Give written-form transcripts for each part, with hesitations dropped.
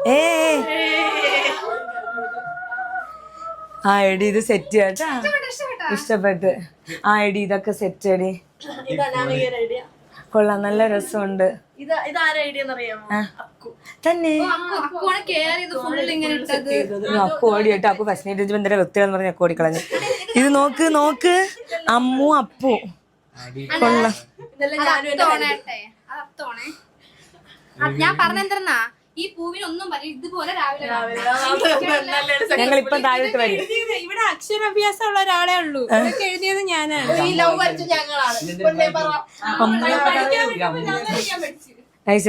ഏ ആ എടി ഇത് സെറ്റ് കേട്ടാ, ഇഷ്ടപ്പെട്ട്. ആ എടി ഇതൊക്കെ സെറ്റ് എടി, കൊള്ളാം, നല്ല രസമുണ്ട് തന്നെ. അക്കു ഓടി കേട്ടോ, അക്കു ഫസ്റ്റ് നൈറ്റ് ബന്ധ വ്യക്തികളെന്ന് പറഞ്ഞ അക്കു ഓടിക്കളഞ്ഞു. ഇത് നോക്ക് നോക്ക്, അമ്മു അപ്പു കൊള്ളാം. ഞാൻ പറഞ്ഞെന്താ ഈ പൂവിനൊന്നും ഇതുപോലെ ഞങ്ങളിപ്പൊ താഴോട്ട് വരും. ഇവിടെ അക്ഷരാഭ്യാസമുള്ള ഒരാളെ ഉള്ളൂ, എഴുതിയത് ഞാനാണ്.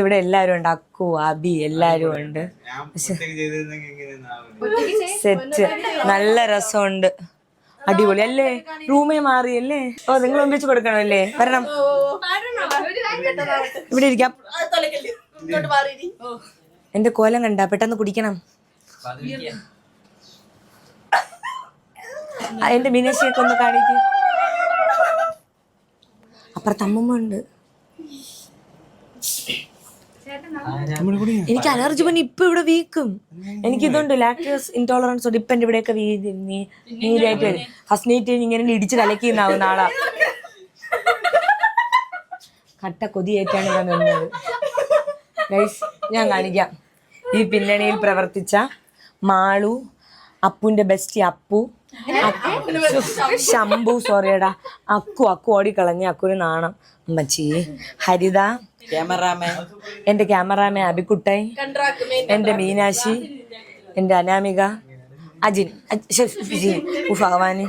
ഇവിടെ എല്ലാരും ഉണ്ട്, അക്കു അബി എല്ലാരും ഉണ്ട്. സെറ്റ് നല്ല രസമുണ്ട്, അടിപൊളി അല്ലേ? റൂമേ മാറിയല്ലേ? ഓ നിങ്ങൾ ഒന്നിച്ച് കൊടുക്കണല്ലേ? വരണം, ഇവിടെ ഇരിക്കാം. എന്റെ കോലം കണ്ട പെട്ടെന്ന് കുടിക്കണം. എന്റെ മീനാക്ഷിയൊക്കെ ഒന്ന് കാണിക്കും. അപ്പുറത്ത് അമ്മമ്മ ഉണ്ട്. എനിക്ക് അലർജി പനി ഇപ്പൊ ഇവിടെ വീക്കും. എനിക്കിതുണ്ട്, ലാക്ടോസ് ഇൻടോളറൻസ് ഉണ്ട്. ഇപ്പൊ എന്റെ ഇവിടെയൊക്കെ നീരായിട്ട് വരും. ഫസ്റ്റ് നൈറ്റ് ഇങ്ങനെ ഇടിച്ച് കലക്കിന്നാവും നാളെ. കട്ട കൊതിയായിട്ടാണ് ഞാൻ നിന്നത്. ഗൈസ് ഞാൻ കാണിക്കാം. ഈ പിന്നണിയിൽ പ്രവർത്തിച്ച മാളു, അപ്പുവിന്റെ ബെസ്റ്റ് അപ്പു, ശംഭു, സോറിയടാ അക്കു ഓടിക്കളഞ്ഞ്, അക്കുവിന് നാണം. അമ്മച്ചി, ഹരിത ക്യാമറാമാൻ, എന്റെ ക്യാമറാമാൻ അബിക്കുട്ടൻ, എന്റെ മീനാക്ഷി, എന്റെ അനാമിക, അജിൻ ഭഗവാന്.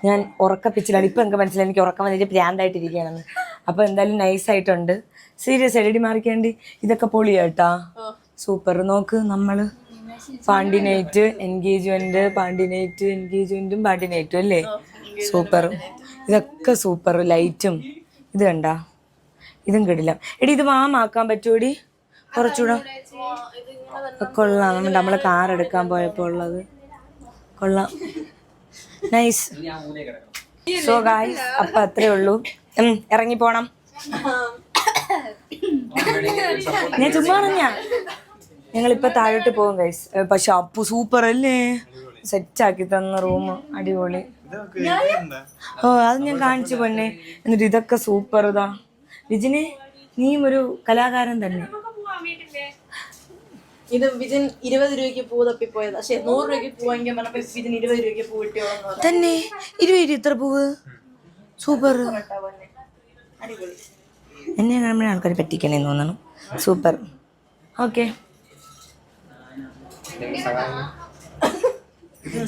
ഞാൻ ഉറക്കപ്പിച്ചിലാണ്. ഇപ്പൊ എനിക്ക് മനസ്സിലായി എനിക്ക് ഉറക്കം വന്നിട്ട് പ്രാന്തായിട്ടിരിക്കുകയാണെന്ന്. അപ്പൊ എന്തായാലും നൈസായിട്ടുണ്ട്. സീരിയസ് എടി മാറിക്കേണ്ടി. ഇതൊക്കെ പൊളിയാട്ടാ, സൂപ്പർ. നോക്ക്, നമ്മള് പാണ്ടിനൈറ്റ് എൻഗേജ്മെന്റ്, എൻഗേജ്മെന്റും പാണ്ടിനൈറ്റും അല്ലേ? സൂപ്പർ, ഇതൊക്കെ സൂപ്പർ. ലൈറ്റും ഇത് കണ്ട, ഇതും കിടില്ല എടി. ഇത് മാമാക്കാൻ പറ്റൂടി കുറച്ചുകൂടെ? കൊള്ളാം. നമ്മള് കാർ എടുക്കാൻ പോയപ്പോ ഉള്ളത് കൊള്ളാം, നൈസ്. സോ ഗായ്സ്, അപ്പൊ അത്രേ ഉള്ളൂ. ഇറങ്ങി പോണം. ഞാൻ ചുമ്മാ പറഞ്ഞ ഞങ്ങളിപ്പൊ താഴോട്ട് പോകും ഗൈസ്. പക്ഷെ അപ്പു സൂപ്പർ അല്ലേ? സെറ്റാക്കി തന്ന റൂം അടിപൊളി. ഓ അത് ഞാൻ കാണിച്ചു പൊന്നെ. എന്നിട്ട് ഇതൊക്കെ സൂപ്പർ. ഇതാ വിജിനെ, നീയും ഒരു കലാകാരൻ തന്നെ. ഇത് വിജിൻ 20 രൂപയ്ക്ക് പൂ തപ്പിപ്പോയത്. പക്ഷെ 100 രൂപയ്ക്ക് പൂ വാങ്ങിക്കാൻ പറഞ്ഞപ്പോ വിജിൻ 20 രൂപയ്ക്ക് പൂ കിട്ടിയോ തന്നെ. 20 രൂപ ഇത്ര പൂവ്? സൂപ്പർ. എന്നെ കാണുമ്പോഴേ ആൾക്കാർ പറ്റിക്കണേന്ന് തോന്നണം. സൂപ്പർ. ഓക്കെ,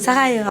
സഹായം